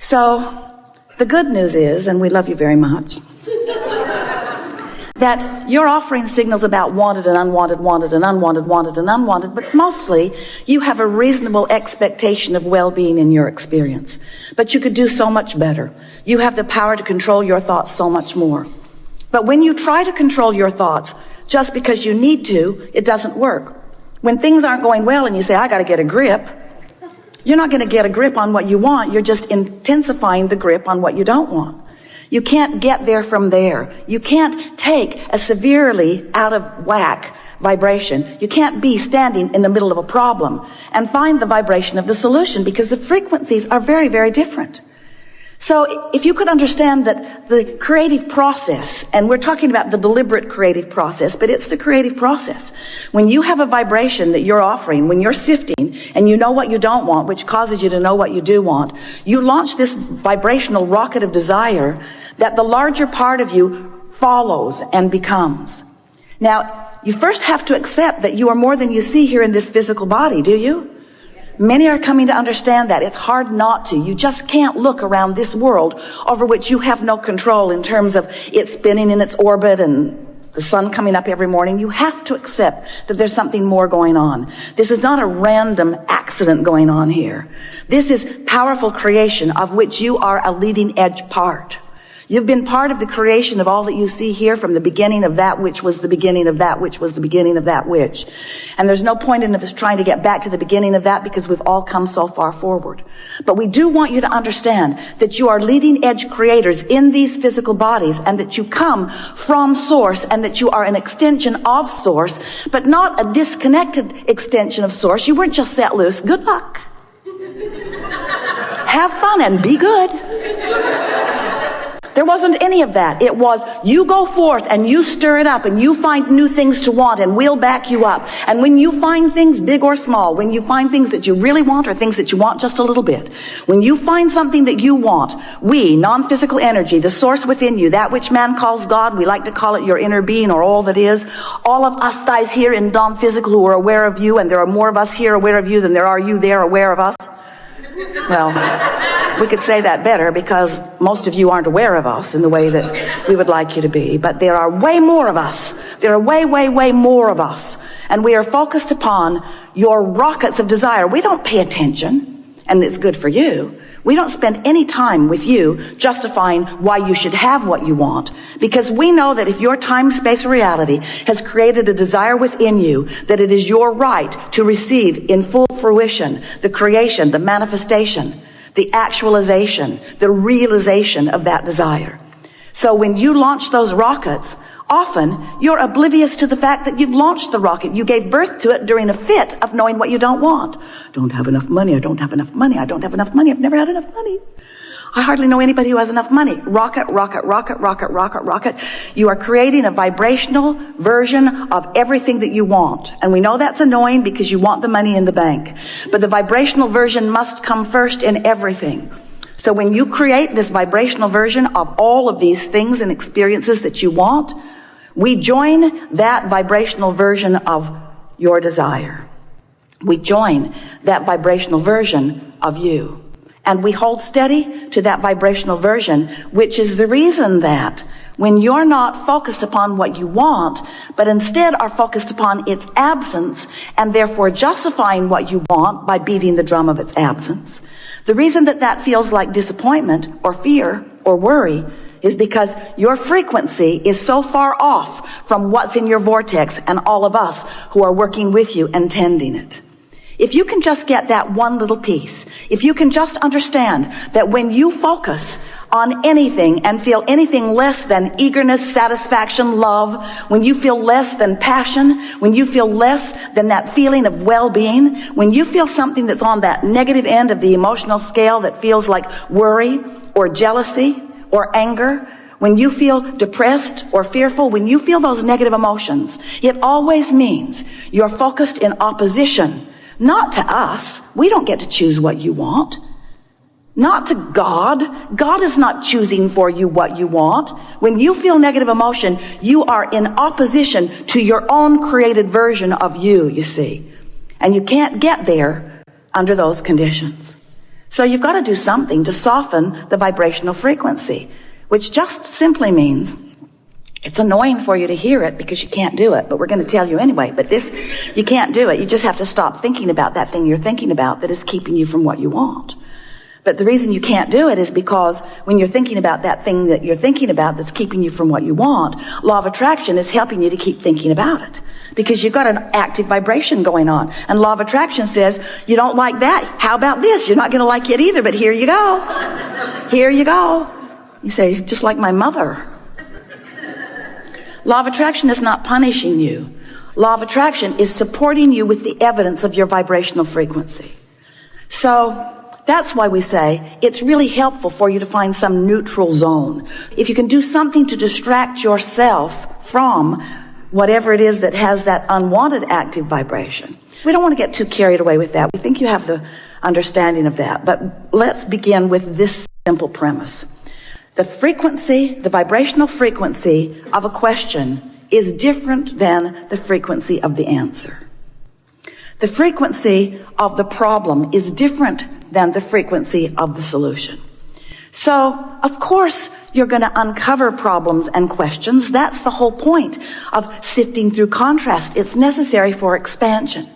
So the good news is, and we love you very much, that you're offering signals about wanted and unwanted, wanted and unwanted, wanted and unwanted, but mostly you have a reasonable expectation of well-being in your experience. But you could do so much better. You have the power to control your thoughts so much more. But when you try to control your thoughts just because you need to, it doesn't work. When things aren't going well and you say, I got to get a grip, you're not going to get a grip on what you want. You're just intensifying the grip on what you don't want. You can't get there from there. You can't take a severely out of whack vibration. You can't be standing in the middle of a problem and find the vibration of the solution, because the frequencies are very, very different. So if you could understand that the creative process, and we're talking about the deliberate creative process, but it's the creative process. When you have a vibration that you're offering, when you're sifting and you know what you don't want, which causes you to know what you do want, you launch this vibrational rocket of desire that the larger part of you follows and becomes. Now, you first have to accept that you are more than you see here in this physical body, do you? Many are coming to understand that. It's hard not to. You just can't look around this world over which you have no control in terms of it spinning in its orbit and the sun coming up every morning. You have to accept that there's something more going on. This is not a random accident going on here. This is powerful creation of which you are a leading edge part. You've been part of the creation of all that you see here from the beginning of that which was the beginning of that which was the beginning of that which. And there's no point in us trying to get back to the beginning of that, because we've all come so far forward. But we do want you to understand that you are leading edge creators in these physical bodies, and that you come from source, and that you are an extension of source, but not a disconnected extension of source. You weren't just set loose. Good luck. Have fun and be good. There wasn't any of that. It was, you go forth and you stir it up and you find new things to want, and we'll back you up. And when you find things big or small, when you find things that you really want or things that you want just a little bit, when you find something that you want, we, non-physical energy, the source within you, that which man calls God, we like to call it your inner being or all that is, all of us guys here in non-physical who are aware of you, and there are more of us here aware of you than there are you there aware of us. Well, we could say that better, because most of you aren't aware of us in the way that we would like you to be. But there are way more of us. There are way, way, way more of us. And we are focused upon your rockets of desire. We don't pay attention, and it's good for you. We don't spend any time with you justifying why you should have what you want, because we know that if your time, space, or reality has created a desire within you, that it is your right to receive in full fruition the creation, the manifestation, the actualization, the realization of that desire. So when you launch those rockets, often you're oblivious to the fact that you've launched the rocket. You gave birth to it during a fit of knowing what you don't want. Don't have enough money. I don't have enough money. I don't have enough money. I've never had enough money. I hardly know anybody who has enough money. Rocket, rocket, rocket, rocket, rocket, rocket. You are creating a vibrational version of everything that you want. And we know that's annoying because you want the money in the bank. But the vibrational version must come first in everything. So when you create this vibrational version of all of these things and experiences that you want, we join that vibrational version of your desire. We join that vibrational version of you. And we hold steady to that vibrational version, which is the reason that when you're not focused upon what you want, but instead are focused upon its absence, and therefore justifying what you want by beating the drum of its absence, the reason that that feels like disappointment or fear or worry is because your frequency is so far off from what's in your vortex and all of us who are working with you and tending it. If you can just get that one little piece, if you can just understand that when you focus on anything and feel anything less than eagerness, satisfaction, love, when you feel less than passion, when you feel less than that feeling of well-being, when you feel something that's on that negative end of the emotional scale that feels like worry or jealousy or anger, when you feel depressed or fearful, when you feel those negative emotions, it always means you're focused in opposition. Not to us. We don't get to choose what you want. Not to God. God is not choosing for you what you want. When you feel negative emotion, you are in opposition to your own created version of you see. And you can't get there under those conditions. So you've got to do something to soften the vibrational frequency, which just simply means it's annoying for you to hear it because you can't do it, but we're going to tell you anyway. But you can't do it. You just have to stop thinking about that thing you're thinking about that is keeping you from what you want. But the reason you can't do it is because when you're thinking about that thing that you're thinking about that's keeping you from what you want, law of attraction is helping you to keep thinking about it. Because you've got an active vibration going on. And law of attraction says, you don't like that. How about this? You're not going to like it either, but here you go. Here you go. You say, just like my mother. Law of attraction is not punishing you. Law of attraction is supporting you with the evidence of your vibrational frequency. So that's why we say it's really helpful for you to find some neutral zone. If you can do something to distract yourself from whatever it is that has that unwanted active vibration. We don't want to get too carried away with that. We think you have the understanding of that. But let's begin with this simple premise. The frequency, the vibrational frequency of a question is different than the frequency of the answer. The frequency of the problem is different than the frequency of the solution. So, of course, you're going to uncover problems and questions. That's the whole point of sifting through contrast. It's necessary for expansion.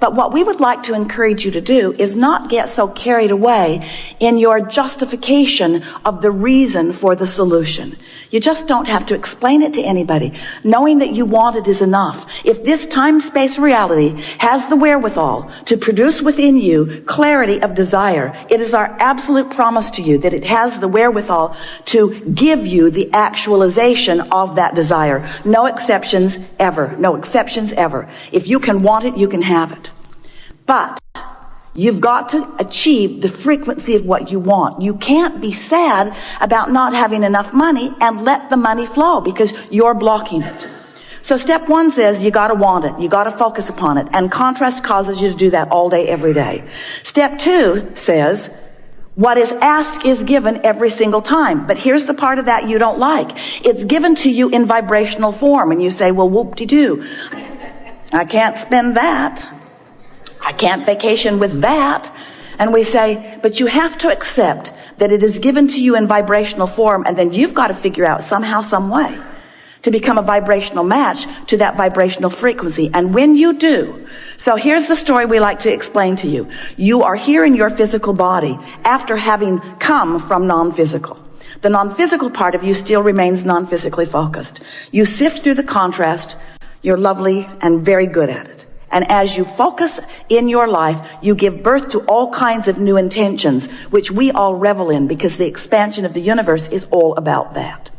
But what we would like to encourage you to do is not get so carried away in your justification of the reason for the solution. You just don't have to explain it to anybody. Knowing that you want it is enough. If this time-space reality has the wherewithal to produce within you clarity of desire, it is our absolute promise to you that it has the wherewithal to give you the actualization of that desire. No exceptions ever. No exceptions ever. If you can want it, you can have it. But you've got to achieve the frequency of what you want. You can't be sad about not having enough money and let the money flow because you're blocking it. So step one says you got to want it. You got to focus upon it. And contrast causes you to do that all day, every day. Step two says what is asked is given every single time. But here's the part of that you don't like. It's given to you in vibrational form. And you say, well, whoop-de-doo. I can't spend that. I can't vacation with that. And we say, but you have to accept that it is given to you in vibrational form, and then you've got to figure out somehow, some way to become a vibrational match to that vibrational frequency. And when you do, so here's the story we like to explain to you. You are here in your physical body after having come from non-physical. The non-physical part of you still remains non-physically focused. You sift through the contrast. You're lovely and very good at it. And as you focus in your life, you give birth to all kinds of new intentions, which we all revel in because the expansion of the universe is all about that.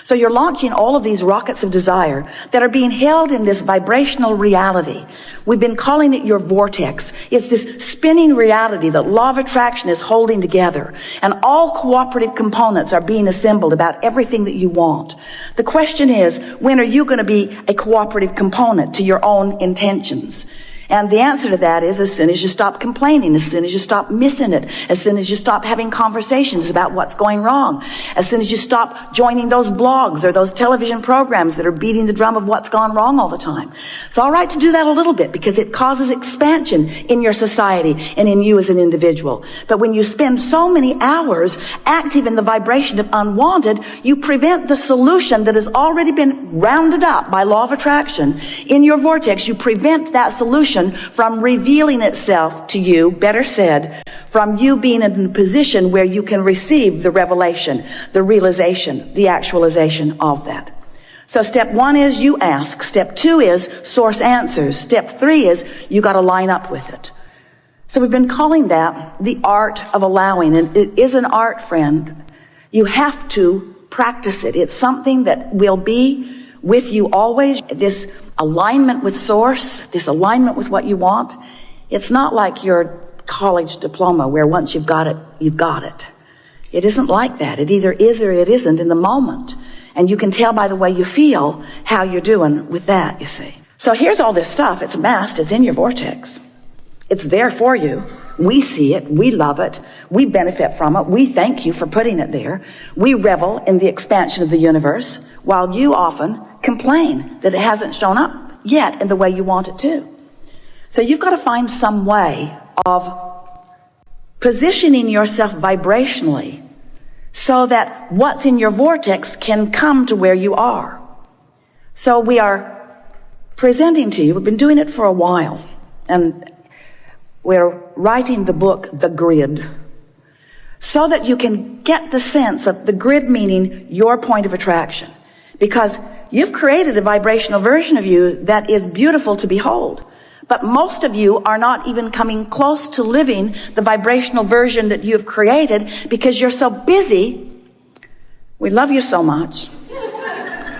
So you're launching all of these rockets of desire that are being held in this vibrational reality. We've been calling it your vortex. It's this spinning reality that law of attraction is holding together. And all cooperative components are being assembled about everything that you want. The question is, when are you going to be a cooperative component to your own intentions? And the answer to that is as soon as you stop complaining, as soon as you stop missing it, as soon as you stop having conversations about what's going wrong, as soon as you stop joining those blogs or those television programs that are beating the drum of what's gone wrong all the time. It's all right to do that a little bit because it causes expansion in your society and in you as an individual. But when you spend so many hours active in the vibration of unwanted, you prevent the solution that has already been rounded up by law of attraction in your vortex. You prevent that solution from revealing itself to you, better said, from you being in a position where you can receive the revelation, the realization, the actualization of that. So step one is you ask. Step two is source answers. Step three is you got to line up with it. So we've been calling that the art of allowing. And it is an art, friend. You have to practice it. It's something that will be with you always. This alignment with source, this alignment with what you want. It's not like your college diploma where once you've got it, you've got it. It isn't like that. It either is or it isn't in the moment. And you can tell by the way you feel how you're doing with that, you see. So here's all this stuff. It's amassed. It's in your vortex. It's there for you. We see it. We love it. We benefit from it. We thank you for putting it there. We revel in the expansion of the universe while you often complain that it hasn't shown up yet in the way you want it to. So you've got to find some way of positioning yourself vibrationally so that what's in your vortex can come to where you are. So we are presenting to you, we've been doing it for a while, and we're writing the book, The Grid, so that you can get the sense of the grid meaning your point of attraction. Because you've created a vibrational version of you that is beautiful to behold. But most of you are not even coming close to living the vibrational version that you've created because you're so busy, we love you so much,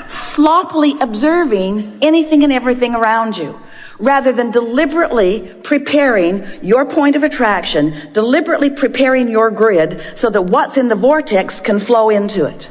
sloppily observing anything and everything around you, rather than deliberately preparing your point of attraction, deliberately preparing your grid so that what's in the vortex can flow into it.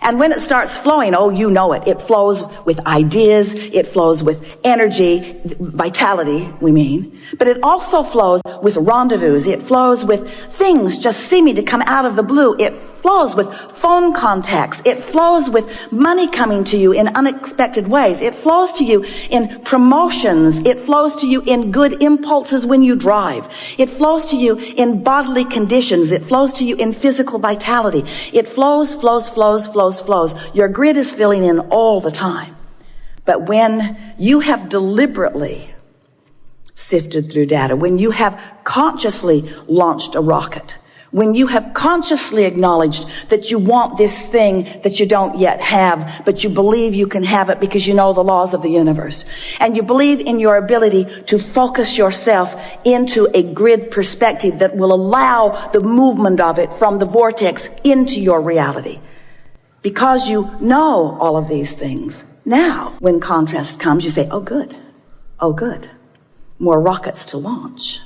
And when it starts flowing, oh, you know it. It flows with ideas. It flows with energy, vitality, we mean. But it also flows with rendezvous. It flows with things just seeming to come out of the blue. It flows with phone contacts. It flows with money coming to you in unexpected ways. It flows to you in promotions. It flows to you in good impulses when you drive. It flows to you in bodily conditions. It flows to you in physical vitality. It flows. Your grid is filling in all the time. But when you have deliberately sifted through data, when you have consciously launched a rocket, when you have consciously acknowledged that you want this thing that you don't yet have, but you believe you can have it because you know the laws of the universe, and you believe in your ability to focus yourself into a grid perspective that will allow the movement of it from the vortex into your reality. Because you know all of these things, now when contrast comes, you say, oh good, more rockets to launch.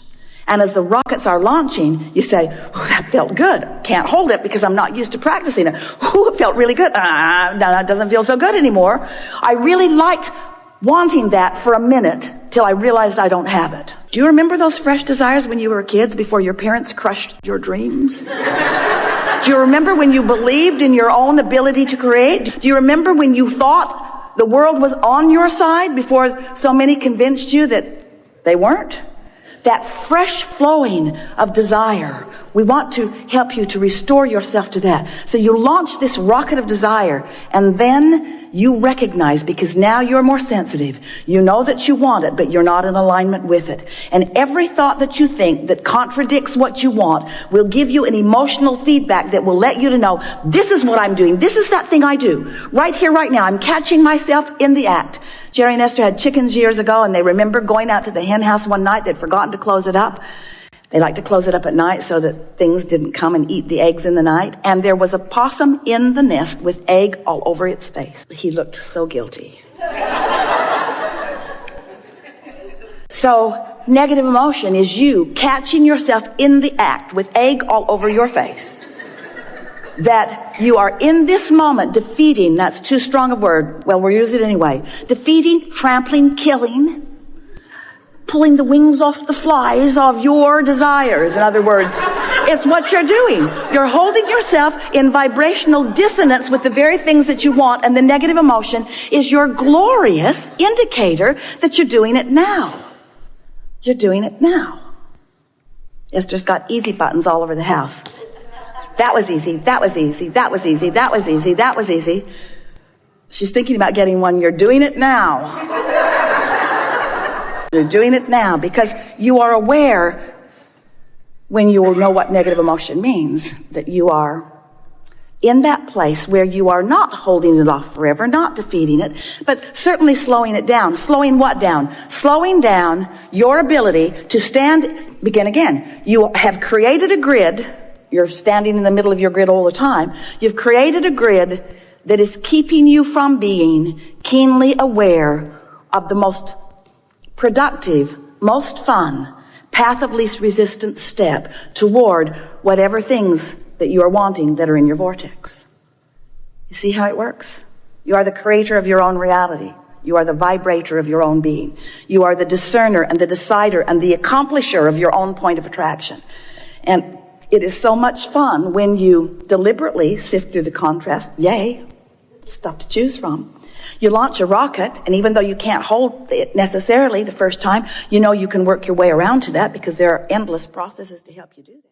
And as the rockets are launching, you say, oh, that felt good. Can't hold it because I'm not used to practicing it. Oh, it felt really good. No, it doesn't feel so good anymore. I really liked wanting that for a minute till I realized I don't have it. Do you remember those fresh desires when you were kids before your parents crushed your dreams? Do you remember when you believed in your own ability to create? Do you remember when you thought the world was on your side before so many convinced you that they weren't? That fresh flowing of desire. We want to help you to restore yourself to that. So you launch this rocket of desire, and then you recognize, because now you're more sensitive. You know that you want it, but you're not in alignment with it. And every thought that you think that contradicts what you want will give you an emotional feedback that will let you to know, this is what I'm doing. This is that thing I do. Right here, right now. I'm catching myself in the act. Jerry and Esther had chickens years ago, and they remember going out to the hen house one night. They'd forgotten to close it up. They liked to close it up at night so that things didn't come and eat the eggs in the night. And there was a possum in the nest with egg all over its face. He looked so guilty. So negative emotion is you catching yourself in the act with egg all over your face. That you are in this moment defeating, that's too strong a word, well, we'll use it anyway, defeating, trampling, killing, pulling the wings off the flies of your desires. In other words, it's what you're doing. You're holding yourself in vibrational dissonance with the very things that you want, and the negative emotion is your glorious indicator that you're doing it now. You're doing it now. Esther's got easy buttons all over the house. That was easy, that was easy, that was easy, that was easy, that was easy. She's thinking about getting one. You're doing it now. You're doing it now because you are aware, when you will know what negative emotion means, that you are in that place where you are not holding it off forever, not defeating it, but certainly slowing it down. Slowing what down? Slowing down your ability to stand, begin again. You have created a grid. You're standing in the middle of your grid all the time. You've created a grid that is keeping you from being keenly aware of the most productive, most fun, path of least resistance step toward whatever things that you are wanting that are in your vortex. You see how it works? You are the creator of your own reality. You are the vibrator of your own being. You are the discerner and the decider and the accomplisher of your own point of attraction. And it is so much fun when you deliberately sift through the contrast. Yay, stuff to choose from. You launch a rocket, and even though you can't hold it necessarily the first time, you know you can work your way around to that because there are endless processes to help you do that.